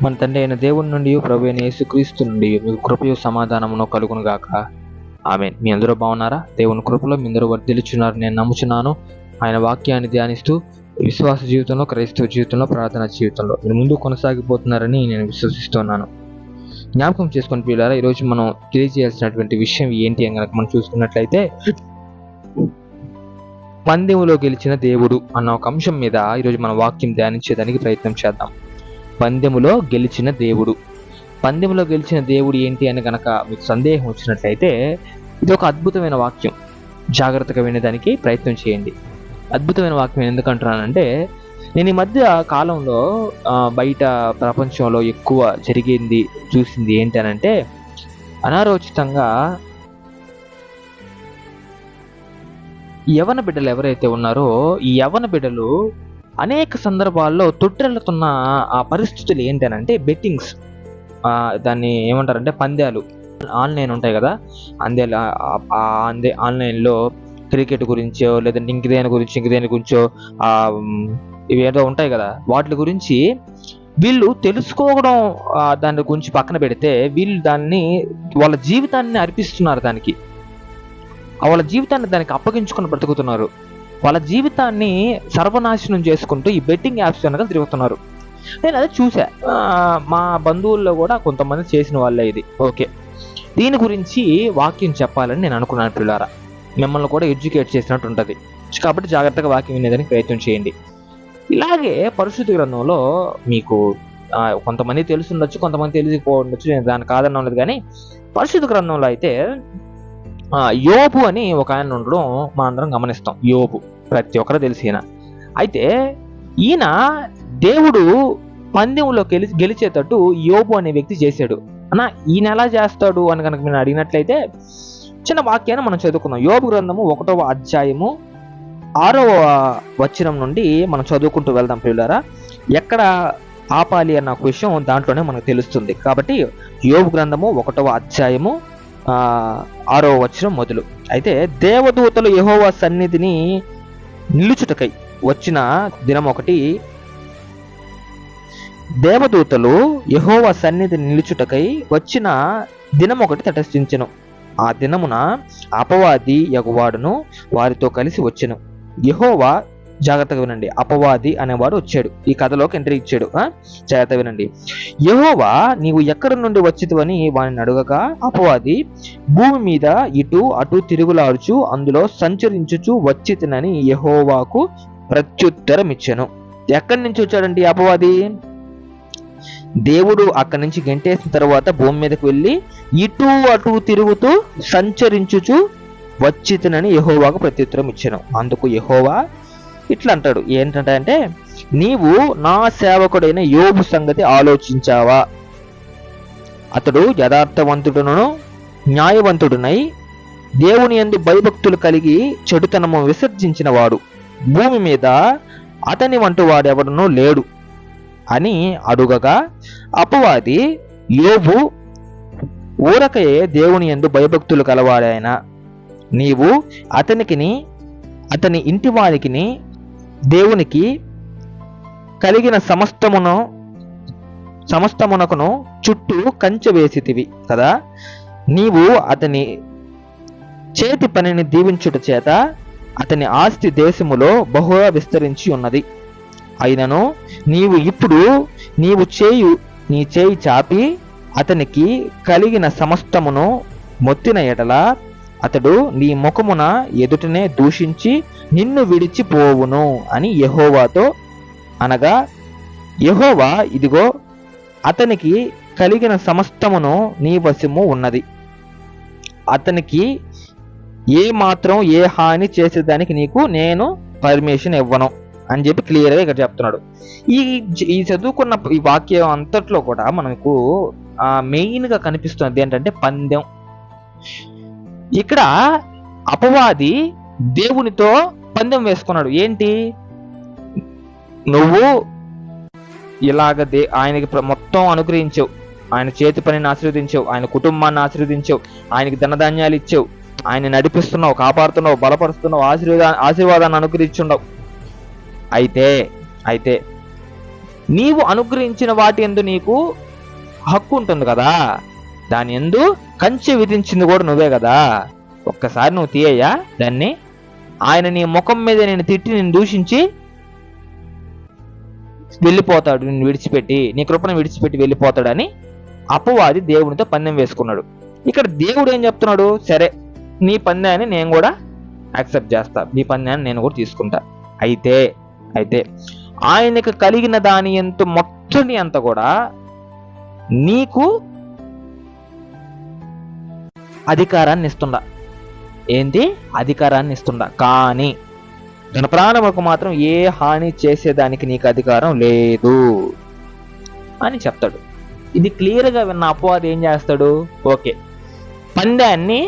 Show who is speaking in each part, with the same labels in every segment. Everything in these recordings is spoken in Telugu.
Speaker 1: మన తండ్రి అయిన దేవుని నుండి ప్రభు అయిన యేసుక్రీస్తు నుండి మీకు కృపయు సమాధానమును కలుగును గాక. ఆమేన్. మీ అందరూ బాగున్నారా? దేవుని కృపలో మీ అందరూ వర్ధిల్లుచున్నారు నేను నమ్ముచున్నాను. ఆయన వాక్యాన్ని ధ్యానిస్తూ విశ్వాస జీవితంలో, క్రైస్తవ జీవితంలో, ప్రార్థనా జీవితంలో మీరు ముందు కొనసాగిపోతున్నారని నేను విశ్వసిస్తున్నాను. జ్ఞాపకం చేసుకొని పిల్లారా, ఈరోజు మనం తెలియజేయాల్సినటువంటి విషయం ఏంటి అని కనుక మనం చూసుకున్నట్లయితే, పందెములో గెలిచిన దేవుడు అన్న ఒక అంశం మీద ఈరోజు మన వాక్యం ధ్యానించేదానికి ప్రయత్నం చేద్దాం. పందెములో గెలిచిన దేవుడు. పందెములో గెలిచిన దేవుడు ఏంటి అని కనుక మీకు సందేహం వచ్చినట్లయితే, ఇది ఒక అద్భుతమైన వాక్యం. జాగ్రత్తగా వినేదానికి ప్రయత్నం చేయండి. అద్భుతమైన వాక్యం ఎందుకంటున్నానంటే, నేను ఈ మధ్య కాలంలో బయట ప్రపంచంలో ఎక్కువ చూసింది ఏంటి అని అంటే, అనారోచితంగా యవన బిడ్డలు ఎవరైతే ఉన్నారో ఈ యవన బిడ్డలు అనేక సందర్భాల్లో తొట్టిల్లుతున్న ఆ పరిస్థితులు ఏంటి అని అంటే, బెట్టింగ్స్, దాన్ని ఏమంటారంటే పందాలు. ఆన్లైన్ ఉంటాయి కదా, ఆన్లైన్లో క్రికెట్ గురించో లేదంటే ఇంకేదేని గురించో ఇవి ఏదో ఉంటాయి కదా, వాటి గురించి వీళ్ళు తెలుసుకోవడం, దాని గురించి పక్కన పెడితే వీళ్ళు వాళ్ళ జీవితాన్ని అర్పిస్తున్నారు. వాళ్ళ జీవితాన్ని దానికి అప్పగించుకొని బ్రతుకుతున్నారు. వాళ్ళ జీవితాన్ని సర్వనాశనం చేసుకుంటూ ఈ బెట్టింగ్ యాప్స్ వెనక తిరుగుతున్నారు. నేను అదే చూసా. మా బంధువుల్లో కూడా కొంతమంది చేసిన వాళ్ళే ఇది. ఓకే, దీని గురించి వాక్యం చెప్పాలని నేను అనుకున్నాను పిల్లారా. మిమ్మల్ని కూడా ఎడ్యుకేట్ చేసినట్టు ఉంటుంది కాబట్టి జాగ్రత్తగా వాక్యం వినేదానికి ప్రయత్నం చేయండి. ఇలాగే పరిశుద్ధ గ్రంథంలో మీకు కొంతమంది తెలుసుండొచ్చు, కొంతమంది తెలిసిపోవచ్చు, నేను దాన్ని కాదన్నా లేదు. కానీ పరిశుద్ధ గ్రంథంలో అయితే యోబు అని ఒక ఆయన ఉండడం మనం అందరం గమనిస్తాం. యోబు ప్రతి ఒక్కరు తెలిసిన. అయితే ఈయన దేవుడు పందెంలో గెలిచేటట్టు యోబు అనే వ్యక్తి చేశాడు. అన్నా ఈయన ఎలా చేస్తాడు అని కనుక మీరు అడిగినట్లయితే, చిన్న వాక్యాన్ని మనం చదువుకుందాం. యోబు గ్రంథము 1వ అధ్యాయము 6వ వచనం నుండి మనం చదువుకుంటూ వెళ్దాం పిల్లారా. ఎక్కడ ఆపాలి అన్న ఒక విషయం దాంట్లోనే మనకు తెలుస్తుంది. కాబట్టి యోబు గ్రంథము 1వ అధ్యాయము 6వ వచనం మొదలు. అయితే దేవదూతలు యెహోవా సన్నిధిని నిలుచుటకై వచ్చిన దినం ఒకటి, దేవదూతలు యెహోవా సన్నిధి నిలుచుటకై వచ్చిన దినం ఒకటి తటస్థించెను. ఆ దినమున అపవాది యగువాడును వారితో కలిసి వచ్చెను. యెహోవా, జాగ్రత్తగా వినండి, అపవాది అనేవాడు వచ్చాడు, ఈ కథలోకి ఎంట్రీ ఇచ్చాడు. జాగ్రత్తగా వినండి. యెహోవా, నీవు ఎక్కడి నుండి వచ్చితివని వానిని అడుగగా, అపవాది, భూమి మీద ఇటు అటు తిరుగులాడుచు అందులో సంచరించుచు వచ్చితినని యెహోవాకు ప్రత్యుత్తరం ఇచ్చెను. ఎక్కడి నుంచి వచ్చాడండి అపవాది? దేవుడు అక్కడి నుంచి గెంటేసిన తర్వాత భూమి మీదకి వెళ్ళి ఇటు అటు తిరుగుతూ సంచరించుచు వచ్చితినని యెహోవాకు ప్రత్యుత్తరం ఇచ్చెను. అందుకు యెహోవా ఇట్లా అంటాడు, ఏంటంటే, నీవు నా సేవకుడైన యోబు సంగతి ఆలోచించావా? అతడు యథార్థవంతుడును న్యాయవంతుడునై దేవుని యందు భయభక్తులు కలిగి చెడుతనము విసర్జించిన వాడు, భూమి మీద అతని వంటి వాడెవడనూ లేడు అని అడుగగా, అపవాది, యోబు ఊరకయే దేవుని యందు భయభక్తులు కలవాడాయన, నీవు అతని ఇంటి వారికిని దేవునికి కలిగిన సమస్తమునకును చుట్టూ కంచె వేసితివి కదా. నీవు అతని చేతి పనిని దీవించుట చేత అతని ఆస్తి దేశములో బహుగా విస్తరించి ఉన్నది. అయినను నీవు ఇప్పుడు నీ చేయి చాపి అతనికి కలిగిన సమస్తమును మొత్తిన ఎడల అతడు నీ ముఖమున ఎదుటనే దూషించి నిన్ను విడిచిపోవును అని యెహోవాతో అనగా, యెహోవా, ఇదిగో అతనికి కలిగిన సమస్తమును నీ వశము ఉన్నది, అతనికి ఏ హాని చేసేదానికి నీకు నేను పర్మిషన్ ఇవ్వను అని చెప్పి క్లియర్గా ఇక్కడ చెప్తున్నాడు. ఈ చదువుకున్న ఈ వాక్యం అంతట్లో కూడా మనకు మెయిన్గా కనిపిస్తున్నది ఏంటంటే పందెం. ఇక్కడ అపవాది దేవునితో పందెం వేసుకున్నాడు. ఏంటి? నువ్వు ఇలాగ ఆయనకి మొత్తం అనుగ్రహించావు, ఆయన చేతి పనిని ఆశీర్వదించావు, ఆయన కుటుంబాన్ని ఆశీర్వదించావు, ఆయనకి ధనధాన్యాలు ఇచ్చావు, ఆయన నడిపిస్తున్నావు, కాపాడుతున్నావు, బలపరుస్తున్నావు, ఆశీర్వాదాన్ని అనుగ్రహించుండవు. అయితే నీవు అనుగ్రహించిన వాటి యందు నీకు హక్కు ఉంటుంది కదా, దాని యందు కంచె విధించింది కూడా నువ్వే కదా. ఒక్కసారి నువ్వు తీయ్యా దాన్ని. ఆయన నీ ముఖం మీద నేను తిట్టి నేను దూషించి వెళ్ళిపోతాడు, నిన్ను విడిచిపెట్టి, నీ కృపను విడిచిపెట్టి వెళ్ళిపోతాడని అపవాది దేవునితో పందెం వేసుకున్నాడు. ఇక్కడ దేవుడు ఏం చెప్తున్నాడు, సరే నీ పందెాన్ని నేను కూడా యాక్సెప్ట్ చేస్తా, నీ పందెాన్ని నేను కూడా తీసుకుంటా. అయితే ఆయనకు కలిగిన దాని ఎంత మొత్తని అంత కూడా నీకు అధికారాన్ని ఇస్తుండా. ఏంటి? అధికారాన్ని ఇస్తుండా. కానీ తన ప్రాణములకు మాత్రం ఏ హాని చేసేదానికి నీకు అధికారం లేదు అని చెప్తాడు. ఇది క్లియర్గా విన్న అపవాది ఏం చేస్తాడు, ఓకే పందెాన్ని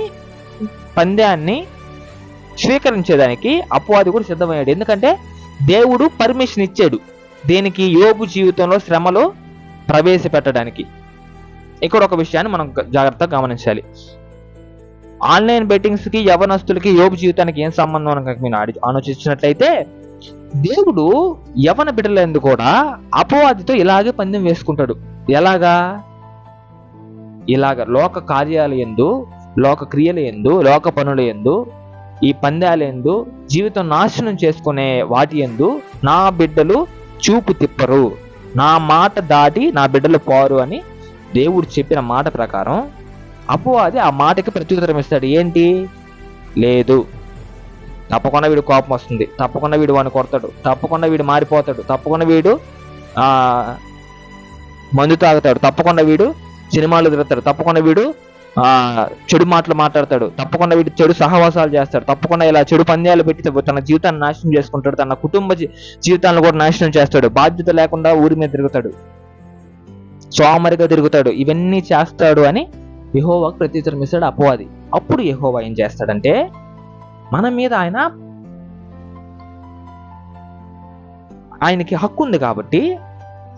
Speaker 1: స్వీకరించేదానికి అపవాది కూడా సిద్ధమయ్యాడు. ఎందుకంటే దేవుడు పర్మిషన్ ఇచ్చాడు దేనికి, యోబు జీవితంలో శ్రమలు ప్రవేశపెట్టడానికి. ఇక్కడ ఒక విషయాన్ని మనం జాగ్రత్తగా గమనించాలి. ఆన్లైన్ బెట్టింగ్స్ కి యవనస్తులకి యోబు జీవితానికి ఏం సంబంధం అని మీరు ఆలోచించినట్లయితే, దేవుడు యవన బిడ్డలందు కూడా అపవాదితో ఇలాగే పందెం వేసుకుంటాడు. ఇలాగ లోక కార్యాల యందు, లోక క్రియల యందు, లోక పనుల యందు, ఈ పందాల యందు, జీవితం నాశనం చేసుకునే వాటి యందు నా బిడ్డలు చూపు తిప్పరు, నా మాట దాటి నా బిడ్డలు పోరు అని దేవుడు చెప్పిన మాట ప్రకారం అపవాది ఆ మాటకి ప్రత్యుత్తరం ఇస్తాడు. ఏంటి? లేదు, తప్పకుండా వీడు కోపం వస్తుంది, తప్పకుండా వీడు వాడిని కొడతాడు, తప్పకుండా వీడు మారిపోతాడు, తప్పకుండా వీడు మందు తాగుతాడు, తప్పకుండా వీడు సినిమాలు తిరుగుతాడు, తప్పకుండా వీడు చెడు మాటలు మాట్లాడతాడు, తప్పకుండా వీడు చెడు సహవాసాలు చేస్తాడు, తప్పకుండా ఇలా చెడు పంద్యాలు పెట్టి తన జీవితాన్ని నాశనం చేసుకుంటాడు, తన కుటుంబ జీవితాలను కూడా నాశనం చేస్తాడు, బాధ్యత లేకుండా ఊరి మీద తిరుగుతాడు, సోమరిగా తిరుగుతాడు, ఇవన్నీ చేస్తాడు అని యెహోవాకు ప్రత్యుత్తరం ఇస్తాడు అపవాది. అప్పుడు యెహోవా ఏం చేస్తాడంటే, మన మీద ఆయనకి హక్కు ఉంది కాబట్టి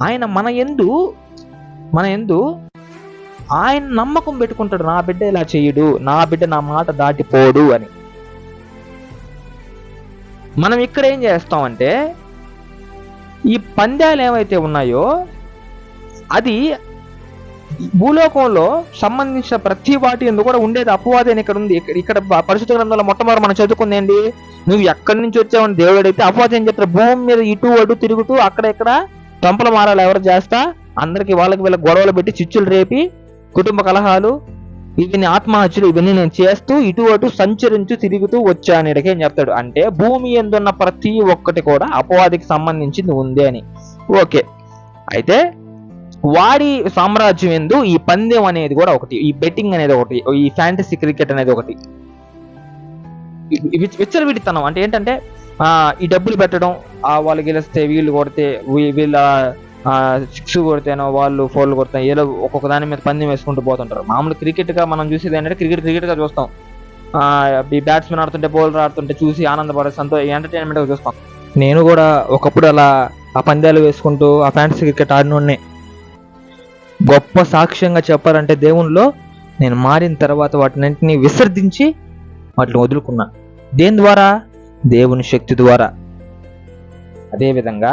Speaker 1: ఆయన మన యందు ఆయన నమ్మకం పెట్టుకుంటాడు. నా బిడ్డ ఇలా చెయ్యడు, నా బిడ్డ నా మాట దాటిపోడు అని. మనం ఇక్కడ ఏం చేస్తామంటే, ఈ పందాలు ఏవైతే ఉన్నాయో అది భూలోకంలో సంబంధించిన ప్రతి వాటి యందు కూడా ఉండేది అపవాది అని ఇక్కడ ఉంది. ఇక్కడ పరిశుద్ధ గ్రంథంలో మొట్టమొదటి మనం చదువుకుంది ఏంటి, నువ్వు ఎక్కడి నుంచి వచ్చావని దేవుడు అడిగితే అపవాది ఏం చెప్తారు, భూమి మీద ఇటు అటు తిరుగుతూ అక్కడ ఇక్కడ తంపల మారాలు ఎవరు చేస్తా, అందరికి వాళ్ళకి వీళ్ళ గొడవలు పెట్టి చిచ్చులు రేపి కుటుంబ కలహాలు ఇవన్నీ ఆత్మహత్యలు ఇవన్నీ నేను చేస్తూ ఇటు అటు సంచరించు తిరుగుతూ వచ్చాను ఇక్కడికి అని చెప్తాడు. అంటే భూమి యందున్న ప్రతి ఒక్కటి కూడా అపవాదికి సంబంధించింది ఉంది అని. ఓకే, అయితే వాడి సామ్రాజ్యం ఎందు ఈ పందెం అనేది కూడా ఒకటి, ఈ బెట్టింగ్ అనేది ఒకటి, ఈ ఫ్యాంటసీ క్రికెట్ అనేది ఒకటి. విచ్చలవిడితనం అంటే ఏంటంటే ఈ డబ్బులు పెట్టడం, వాళ్ళు గెలిస్తే వీళ్ళు కొడితే వీళ్ళ 6 కొడితేనో వాళ్ళు 4 కొడతాయి, ఏదో ఒక్కొక్క దాని మీద పందెం వేసుకుంటూ పోతుంటారు. మామూలు క్రికెట్ గా మనం చూసేది ఏంటంటే క్రికెట్ గా చూస్తాం, ఈ బ్యాట్స్మెన్ ఆడుతుంటే బౌలర్ ఆడుతుంటే చూసి ఆనందపడే ఎంటర్టైన్మెంట్ గా చూస్తాం. నేను కూడా ఒకప్పుడు అలా ఆ పందాలు వేసుకుంటూ ఆ ఫ్యాంటసీ క్రికెట్ ఆడినోడ్నే. గొప్ప సాక్ష్యంగా చెప్పాలంటే దేవునిలో నేను మారిన తర్వాత వాటిని విసర్జించి వాటిని వదులుకున్నా. దేని ద్వారా? దేవుని శక్తి ద్వారా. అదేవిధంగా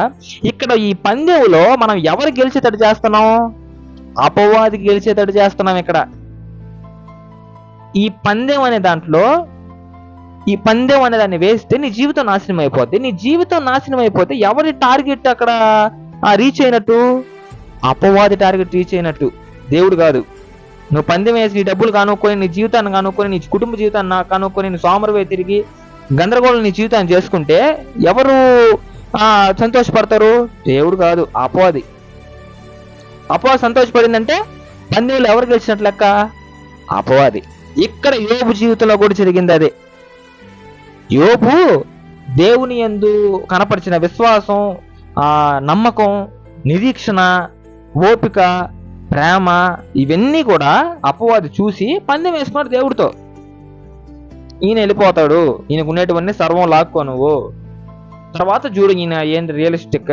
Speaker 1: ఇక్కడ ఈ పందెంలో మనం ఎవరు గెలిచేటట్టు చేస్తున్నాం? అపవాది గెలిచేటట్టు చేస్తున్నాం. ఇక్కడ ఈ పందెం అనే దాంట్లో ఈ పందెం అనే దాన్ని వేస్తే నీ జీవితం నాశనం అయిపోద్ది. నీ జీవితం నాశనం అయిపోతే ఎవరి టార్గెట్ అక్కడ రీచ్ అయినట్టు? అపవాది టార్గెట్ రీచ్ అయినట్టు, దేవుడు కాదు. నువ్వు పందెం వేసి నీ డబ్బులు కానుక్కొని, నీ జీవితాన్ని కానుక్కొని, నీ కుటుంబ జీవితాన్ని కానుక్కొని, నీ సోమరువే తిరిగి గందరగోళం నీ జీవితాన్ని చేసుకుంటే ఎవరు సంతోషపడతారు? దేవుడు కాదు, అపవాది. అపవాది సంతోషపడిందంటే పందెంలో ఎవరు గెలిచినట్లు లెక్క? అపవాది. ఇక్కడ యోబు జీవితంలో కూడా జరిగింది అదే. యోబు దేవుని యందు కనపరిచిన విశ్వాసం, నమ్మకం, నిరీక్షణ, ఓపిక, ప్రేమ ఇవన్నీ కూడా అపవాది చూసి పందెం వేసుకున్నాడు దేవుడితో. ఈయన వెళ్ళిపోతాడు, ఈయనకు ఉండేటువంటి సర్వం లాక్కో నువ్వు, తర్వాత చూడు ఈయన ఏంటి రియలిస్టిక్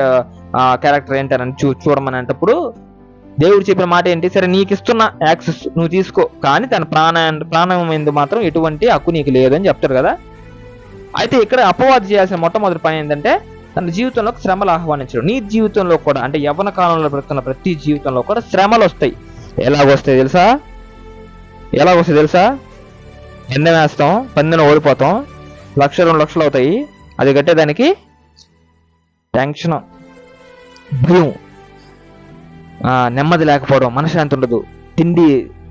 Speaker 1: క్యారెక్టర్ ఏంటని చూడమని అంటప్పుడు దేవుడు చెప్పిన మాట ఏంటి? సరే నీకు ఇస్తున్న యాక్సెస్ నువ్వు తీసుకో, కానీ తన ప్రాణం ఎందు మాత్రం ఎటువంటి హక్కు నీకు లేదని చెప్తారు కదా. అయితే ఇక్కడ అపవాది చేయాల్సిన మొట్టమొదటి పని ఏంటంటే తన జీవితంలో శ్రమలు ఆహ్వానించడు. నీ జీవితంలో కూడా, అంటే యవ్వన కాలంలో బ్రతుకున్న ప్రతి జీవితంలో కూడా శ్రమలు వస్తాయి. ఎలాగొస్తాయి తెలుసా? పందెం వేస్తాం, పందెంలో ఓడిపోతాం, 1,00,000 2,00,000 అవుతాయి. అది కట్టేదానికి టెన్షన్, భయం, నెమ్మది లేకపోవడం, మనశ్శాంతి ఉండదు, తిండి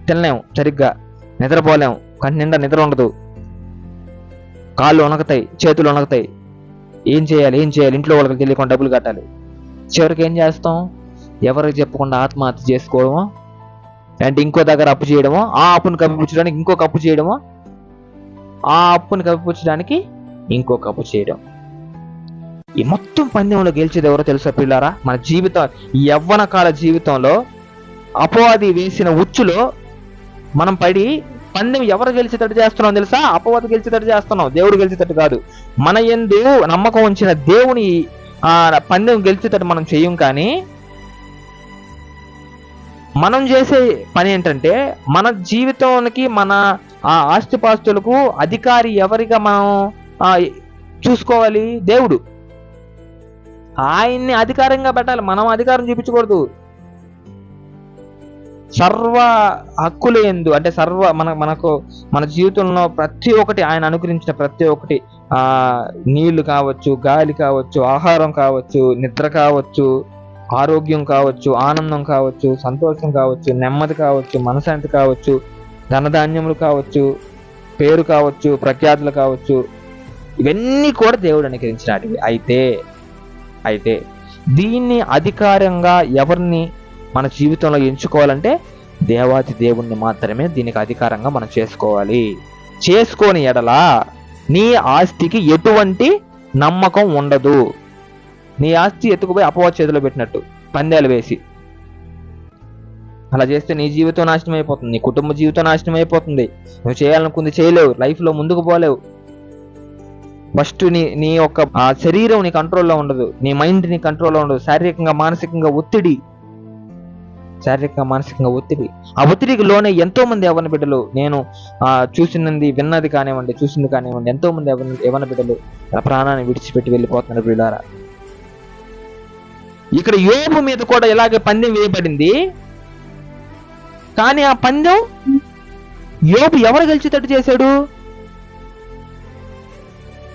Speaker 1: తినలేం సరిగ్గా, నిద్రపోలేం, కంటి నిండా నిద్ర ఉండదు, కాళ్ళు వణకుతాయి, చేతులు వణకుతాయి. ఏం చేయాలి, ఇంట్లో వాళ్ళకి తెలియకుండా డబ్బులు కట్టాలి. చివరికి ఏం చేస్తాం? ఎవరికి చెప్పకుండా ఆత్మహత్య చేసుకోవడమో, అంటే ఇంకో దగ్గర అప్పు చేయడమో, ఆ అప్పుని కప్పిపుచ్చడానికి ఇంకొక అప్పు చేయడమో, ఆ అప్పుని కప్పిపుచ్చడానికి ఇంకొక అప్పు చేయడం. ఈ మొత్తం పందెంలో గెలిచేది ఎవరో తెలుసా పిల్లారా? మన జీవితం, ఈ యవ్వన కాల జీవితంలో అపవాది వేసిన ఉచ్చులో మనం పడి పందెం ఎవరు గెలిచేటట్టు చేస్తున్నాం తెలుసా? అపవాది గెలిచేటట్టు చేస్తున్నాం, దేవుడు గెలిచేటట్టు కాదు. మన యందు నమ్మకం ఉంచిన దేవుని పందెం గెలిచేటట్టు మనం చెయ్యం. కానీ మనం చేసే పని ఏంటంటే, మన జీవితానికి, మన ఆస్తిపాస్తులకు అధికారి ఎవరిగా మనం చూసుకోవాలి? దేవుడు. ఆయన్ని అధికారంగా పెట్టాలి, మనం అధికారం చూపించకూడదు. సర్వ హక్కులందు, అంటే మన జీవితంలో ప్రతి ఒక్కటి, ఆయన అనుగ్రహించిన ప్రతి ఒక్కటి, నీళ్లు కావచ్చు, గాలి కావచ్చు, ఆహారం కావచ్చు, నిద్ర కావచ్చు, ఆరోగ్యం కావచ్చు, ఆనందం కావచ్చు, సంతోషం కావచ్చు, నెమ్మది కావచ్చు, మనశ్శాంతి కావచ్చు, ధనధాన్యములు కావచ్చు, పేరు కావచ్చు, ప్రఖ్యాతులు కావచ్చు, ఇవన్నీ కూడా దేవుడు అనుగ్రహించినటివి. అయితే దీన్ని అధికారంగా ఎవరిని మన జీవితంలో ఎంచుకోవాలంటే దేవాతి దేవుణ్ణి మాత్రమే దీనికి అధికారంగా మనం చేసుకోవాలి. చేసుకోని ఎడల నీ ఆస్తికి ఎటువంటి నమ్మకం ఉండదు. నీ ఆస్తి ఎత్తుకుపోయి అపవాది చేతిలో పెట్టినట్టు, పందాలు వేసి. అలా చేస్తే నీ జీవితం నాశనం అయిపోతుంది, నీ కుటుంబ జీవితం నాశనం అయిపోతుంది. నువ్వు చేయాలనుకుంది చేయలేవు, లైఫ్లో ముందుకు పోలేవు. ఫస్ట్ నీ యొక్క శరీరం నీ కంట్రోల్లో ఉండదు, నీ మైండ్ నీ కంట్రోల్లో ఉండదు. శారీరకంగా మానసికంగా ఒత్తిడి. ఆ ఒత్తిడికి లోనే ఎంతో మంది యవ్వన బిడ్డలు, నేను విన్నది కానివ్వండి, చూసింది కానివ్వండి, ఎంతో మంది యవ్వన బిడ్డలు ప్రాణాన్ని విడిచిపెట్టి వెళ్ళిపోతున్నారు బిడ్డారా. ఇక్కడ యోబు మీద కూడా ఇలాగే పందెం వేయబడింది. కానీ ఆ పందెం యోబు ఎవరు గెలిచేటట్టు చేశాడు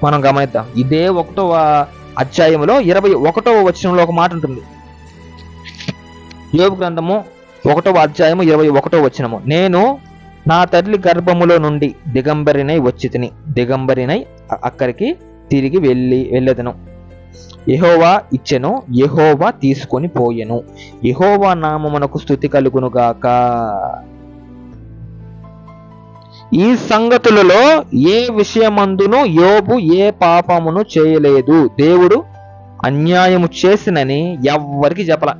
Speaker 1: మనం గమనిద్దాం. ఇదే 1వ అధ్యాయంలో 21వ వచనంలో ఒక మాట ఉంటుంది. యోబు గ్రంథము 1వ అధ్యాయము 21వ వచనము. నేను నా తల్లి గర్భములో నుండి దిగంబరినై వచ్చి తిని, దిగంబరినై అక్కడికి తిరిగి వెళ్ళెదను. యెహోవా ఇచ్చెను, యెహోవా తీసుకొని పోయెను, యెహోవా నామమునకు స్తుతి కలుగును గాక. ఈ సంగతులలో ఏ విషయమందును యోబు ఏ పాపమును చేయలేదు, దేవుడు అన్యాయము చేసినని ఎవ్వరికి చెప్పల.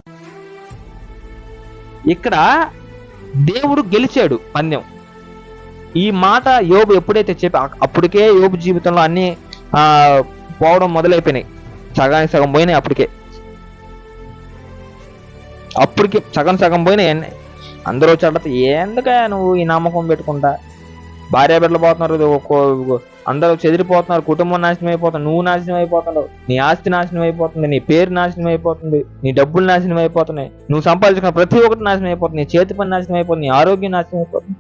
Speaker 1: ఇక్కడ దేవుడు గెలిచాడు పందెం. ఈ మాట యోబు ఎప్పుడైతే చెప్పి, అప్పటికే యోబు జీవితంలో అన్ని పోవడం మొదలైపోయినాయి. సగానికి సగం పోయినాయి. అప్పటికి సగం పోయినాయి. అందరూ చల్లత, ఎందుక నువ్వు ఈ నమ్మకం పెట్టుకుంటా, భార్య బిడ్డలు పోతున్నారు, అందరూ చెదిరిపోతున్నారు, కుటుంబం నాశనం అయిపోతుంది, నువ్వు నాశనం అయిపోతున్నావు, నీ ఆస్తి నాశనం అయిపోతుంది, నీ పేరు నాశనం అయిపోతుంది, నీ డబ్బులు నాశనం అయిపోతున్నాయి, నువ్వు సంపాదించుకున్న ప్రతి ఒక్కటి నాశనం అయిపోతుంది, నీ చేతి పని నాశనం అయిపోతుంది, నీ ఆరోగ్యం నాశనం అయిపోతుంది.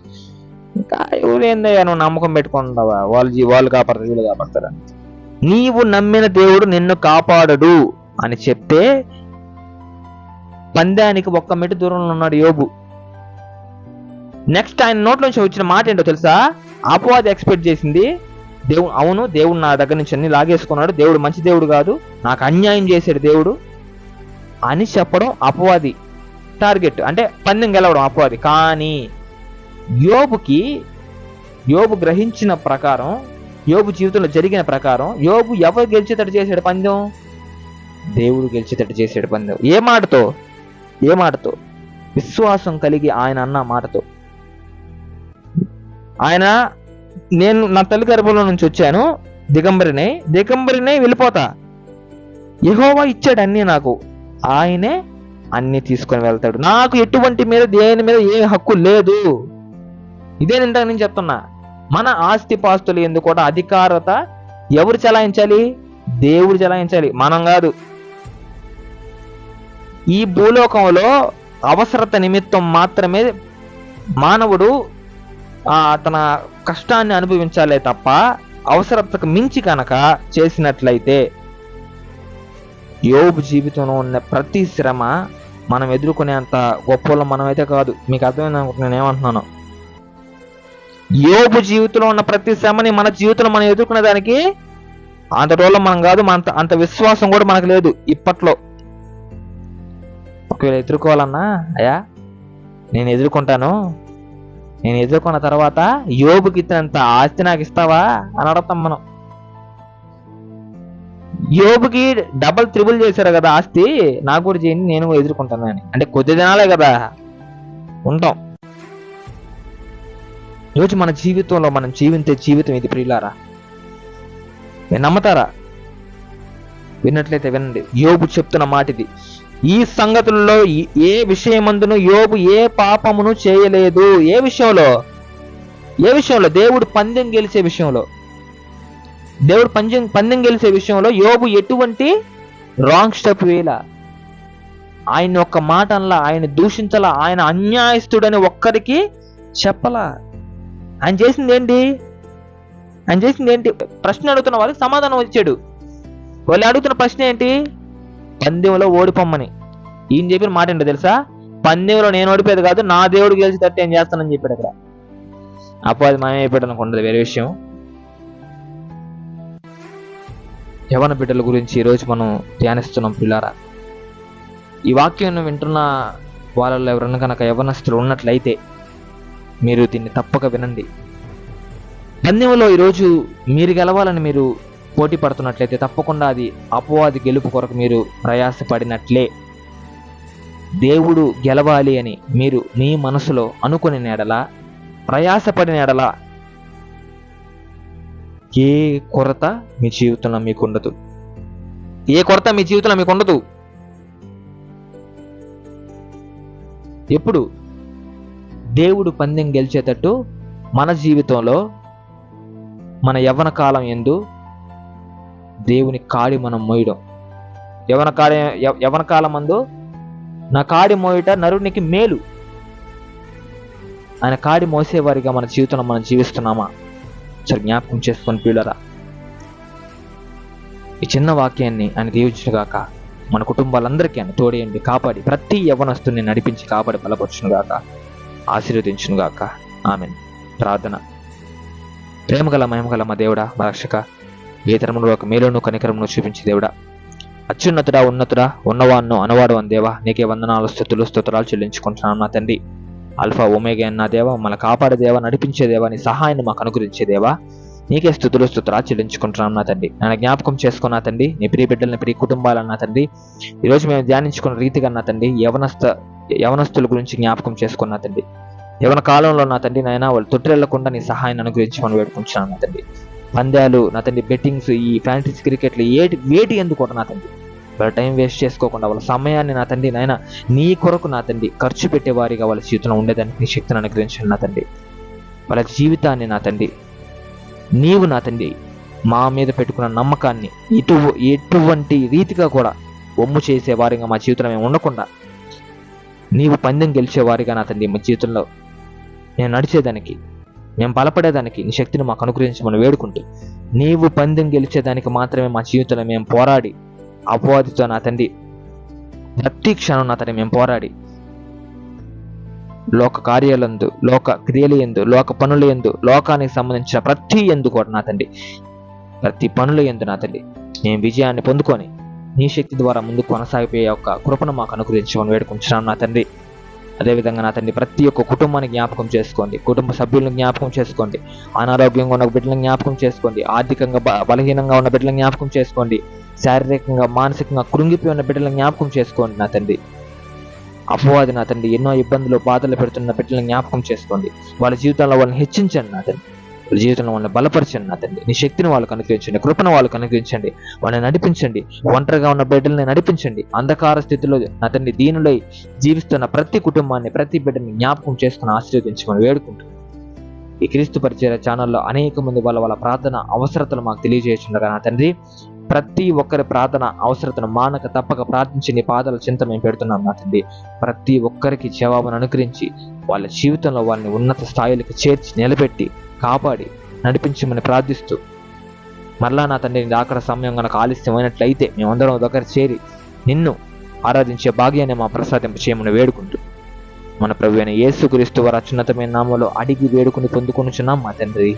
Speaker 1: ఇంకా ఎవరేందయ్యా నువ్వు నమ్మకం పెట్టుకుంటావా, వాళ్ళు కాపాడతారు, వీళ్ళు కాపాడతారా? నీవు నమ్మిన దేవుడు నిన్ను కాపాడడు అని చెప్తే పందానికి 1 మెట్టు దూరంలో ఉన్నాడు యోబు. నెక్స్ట్ ఆయన నోట్లోంచి వచ్చిన మాట ఏంటో తెలుసా? అపవాది ఎక్స్పెక్ట్ చేసింది, దేవుడు నా దగ్గర నుంచి అన్ని లాగేసుకున్నాడు, దేవుడు మంచి దేవుడు కాదు, నాకు అన్యాయం చేశాడు దేవుడు అని చెప్పడం అపవాది టార్గెట్, అంటే పందెం గెలవడం అపవాది. కానీ యోబు గ్రహించిన ప్రకారం, యోబు జీవితంలో జరిగిన ప్రకారం, యోబు ఎవరు గెలిచేటట్టు చేశాడు పందెం? దేవుడు గెలిచేటట్టు చేశాడు పందెం. ఏ మాటతో? విశ్వాసం కలిగి ఆయన అన్న మాటతో. నేను నా తల్లి గర్భంలో నుంచి వచ్చాను, దిగంబరినై వెళ్ళిపోతా, యెహోవా ఇచ్చాడు అన్ని నాకు, ఆయనే అన్ని తీసుకొని వెళ్తాడు, నాకు ఎటువంటి మీద దేని మీద ఏ హక్కు లేదు. ఇదే నేను చెప్తున్నా. మన ఆస్తి పాస్తులు ఎందుకు కూడా అధికారత ఎవరు చెలాయించాలి? దేవుడు చెలాయించాలి, మనం కాదు. ఈ భూలోకంలో అవసరత నిమిత్తం మాత్రమే మానవుడు తన కష్టాన్ని అనుభవించాలే తప్ప అవసరతకు మించి కనుక చేసినట్లయితే యోబు జీవితంలో ఉన్న ప్రతి శ్రమ మనం ఎదుర్కొనేంత గొప్పలో మనమైతే కాదు. మీకు అర్థమైంది అనుకుంటున్నా నేను ఏమంటున్నాను. యోబు జీవితంలో ఉన్న ప్రతి శ్రమని మన జీవితంలో మనం ఎదుర్కొనే దానికి అంత రోజుల్లో మనం కాదు, అంత విశ్వాసం కూడా మనకు లేదు ఇప్పట్లో. ఒకవేళ ఎదుర్కోవాలన్నా, అయ్యా నేను ఎదుర్కొంటాను, నేను ఎదుర్కొన్న తర్వాత యోబుకి ఇచ్చినంత ఆస్తి నాకు ఇస్తావా అని అడుగుతాం మనం. యోబుకి డబల్ త్రిబుల్ చేశారు కదా ఆస్తి, నాకు కూడా చేయండి, నేను ఎదుర్కొంటాను అని. అంటే కొద్ది దినాలే కదా ఉంటాం. ఈరోజు మన జీవితంలో మనం జీవించే జీవితం ఇది ప్రియులారా. మీరు నమ్ముతారా? విన్నట్లయితే వినండి. యోబు చెప్తున్న మాట ఇది. ఈ సంగతుల్లో ఏ విషయమందును యోబు ఏ పాపమును చేయలేదు. ఏ విషయంలో? దేవుడు పందెం గెలిచే విషయంలో. దేవుడు పందెం గెలిచే విషయంలో యోబు ఎటువంటి రాంగ్ స్టెప్ వేయలా. ఆయన ఒక్క మాట అనలా, ఆయన దూషించలా, ఆయన అన్యాయస్తుడని ఒక్కరికి చెప్పలా. ఆయన చేసింది ఏంటి? ప్రశ్న అడుగుతున్న వాళ్ళకి సమాధానం వచ్చాడు. వాళ్ళు అడుగుతున్న ప్రశ్న ఏంటి? పందెంలో ఓడిపోమ్మని. ఈయన చెప్పిన మాట ఏంటో తెలుసా? పందెంలో నేను ఓడిపోయేది కాదు, నా దేవుడు గెలిచేటట్టు ఏం చేస్తానని చెప్పాడు అక్కడ. అప్పుడు అది మాయమైపోయాడు అనుకుంటుంది, వేరే విషయం. యవన బిడ్డల గురించి ఈరోజు మనం ధ్యానిస్తున్నాం పిల్లారా. ఈ వాక్యం వింటున్న వాళ్ళలో ఎవరన్నా కనుక యవనస్తులు ఉన్నట్లయితే మీరు దీన్ని తప్పక వినండి. పందెంలో ఈరోజు మీరు గెలవాలని మీరు పోటీ పడుతున్నట్లయితే తప్పకుండా అది అపవాది గెలుపు కొరకు మీరు ప్రయాసపడినట్లే. దేవుడు గెలవాలి అని మీరు మీ మనసులో అనుకుని నెడలా, ప్రయాసపడిన ఎడలా ఏ కొరత మీ జీవితంలో మీకు ఉండదు. ఎప్పుడు దేవుడు పందెం గెలిచేటట్టు మన జీవితంలో మన యవ్వన కాలం యందు దేవుని కాడి మనం మోయడం. యవ్వన కాలం మందు నా కాడి మోయట నరునికి మేలు. ఆయన కాడి మోసేవారిగా మన జీవితంలో మనం జీవిస్తున్నామా? సరే జ్ఞాపకం చేసుకొని పిల్లరా, ఈ చిన్న వాక్యాన్ని ఆయన దీవించుగాక. మన కుటుంబాలందరికీ ఆయన తోడేయండి, కాపాడి ప్రతి యవ్వనస్తుని నడిపించి కాపాడి బలపరచునుగాక, ఆశీర్వదించునుగాక. ఆమెన్. ప్రార్థన. ప్రేమగల మహిమగల మా దేవుడా, మా రక్షక, ఏ తరములో ఒక మేలును కనికరమును చూపించి దేవుడా, అత్యున్నతుడా, ఉన్నతుడా, ఉన్నవాన్ను అనవాడు అని దేవా, నీకే వందనాలు, స్తుతులు, స్తోత్రాలు చెల్లించుకుంటున్నాను నా తండ్రి. అల్ఫా ఒమేగా అన్న దేవా, మమ్మల్ని కాపాడే దేవా, నడిపించే దేవా, నీ సహాయాన్ని మాకు అనుగ్రహించే దేవా, నీకే స్తుతులు, స్తోత్రాలు చెల్లించుకుంటున్నాం నా తండ్రి. నన్ను జ్ఞాపకం చేసుకున్నా తండ్రి, నీ ప్రియ బిడ్డలని, ప్రియ కుటుంబాలన్నా తండ్రి, ఈరోజు మేము ధ్యానించుకున్న రీతిగా నా తండ్రి యవనస్తుల గురించి జ్ఞాపకం చేసుకున్నా తండ్రి. యవన కాలంలో నా తండ్రి నాయన వాళ్ళు తొట్టిరెళ్లకుండా నీ సహాయాన్ని అనుగ్రహించి మనం వేడుకుంటున్నాను నా తండ్రి. పందాలు నా తండ్రి, బెట్టింగ్స్, ఈ ఫ్యాంటసీ క్రికెట్లు వేటి ఎందుకు కూడా నా తండ్రి వాళ్ళ టైం వేస్ట్ చేసుకోకుండా వాళ్ళ సమయాన్ని నా తండ్రి నాయన నీ కొరకు నా తండ్రి ఖర్చు పెట్టేవారిగా వాళ్ళ జీవితంలో ఉండేదానికి నీ శక్తిని అనుగ్రహించండి నా తండ్రి. వాళ్ళ జీవితాన్ని నా తండ్రి నీవు నా తండ్రి మా మీద పెట్టుకున్న నమ్మకాన్ని ఎటువంటి రీతిగా కూడా ఒమ్ము చేసేవారిగా మా జీవితంలో మేము ఉండకుండా నీవు పందెం గెలిచేవారిగా నా తండ్రి మా జీవితంలో మేము నడిచేదానికి, మేము బలపడేదానికి నీ శక్తిని మాకు అనుగ్రహించమని వేడుకుంటూ, నీవు పందెం గెలిచేదానికి మాత్రమే మా జీవితంలో మేము పోరాడి అపవాదితో నా తండ్రి ప్రతి క్షణం నా తండ్రి మేము పోరాడి లోక కార్యాలందు, లోక క్రియలు ఎందు, లోక పనుల ఎందు, లోకానికి సంబంధించిన ప్రతి ఎందు కూడా నా తండ్రి ప్రతి పనుల ఎందు నా తండ్రి మేము విజయాన్ని పొందుకొని నీ శక్తి ద్వారా ముందుకు కొనసాగిపోయే యొక్క కృపను మాకు అనుగ్రహించమని వేడుకుంటున్నాం నా తండ్రి. అదేవిధంగా నా తండ్రి ప్రతి ఒక్క కుటుంబాన్ని జ్ఞాపకం చేసుకోండి, కుటుంబ సభ్యులను జ్ఞాపకం చేసుకోండి, అనారోగ్యంగా ఉన్న బిడ్డలను జ్ఞాపకం చేసుకోండి, ఆర్థికంగా బలహీనంగా ఉన్న బిడ్డలను జ్ఞాపకం చేసుకోండి, శారీరకంగా మానసికంగా కృంగిపోయి ఉన్న బిడ్డలను జ్ఞాపకం చేసుకోండి నా తండ్రి. అపవాది నా తండ్రి ఎన్నో ఇబ్బందులు బాధలు పెడుతున్న బిడ్డలను జ్ఞాపకం చేసుకోండి, వాళ్ళ జీవితంలో వాళ్ళని హెచ్చించండి నా తండ్రి, వాళ్ళ జీవితంలో వాళ్ళని బలపరచండి నా తండ్రి. నీ శక్తిని వాళ్ళకు అనుగ్రహించండి, కృపను వాళ్ళకు అనుగ్రహించండి, వాళ్ళని నడిపించండి. ఒంటరిగా ఉన్న బిడ్డల్ని నడిపించండి. అంధకార స్థితిలో నా తండ్రి దీనిలో జీవిస్తున్న ప్రతి కుటుంబాన్ని, ప్రతి బిడ్డని జ్ఞాపకం చేసుకుని ఆశీర్వదించమని వేడుకుంటున్నాను. ఈ క్రీస్తు పరిచయ ఛానల్లో అనేక మంది వాళ్ళ ప్రార్థన అవసరతలు మాకు తెలియజేస్తుండగా నా తండ్రి ప్రతి ఒక్కరి ప్రార్థన అవసరతను మానక తప్పక ప్రార్థించి నీ పాదాల చింత మేము పెడుతున్నాం నా తండ్రి. ప్రతి ఒక్కరికి జవాబును అనుగ్రహించి వాళ్ళ జీవితంలో వాళ్ళని ఉన్నత స్థాయిలకు చేర్చి నిలబెట్టి కాపాడి నడిపించమని ప్రార్థిస్తూ, మరలా నా తండ్రి ఆఖరి సమయం కనుక ఆలస్యమైనట్లయితే మేమందరం దగ్గర చేరి నిన్ను ఆరాధించే భాగ్యాన్ని మా ప్రసాదింప చేయమని వేడుకుంటూ మన ప్రభువైన యేసుక్రీస్తు వారి అత్యున్నతమైన నామములో అడిగి వేడుకుని పొందుకొనుచున్నాం మా తండ్రి.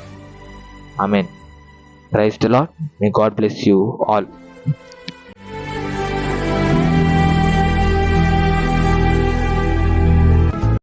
Speaker 1: Amen. Praise the Lord. May God bless you all.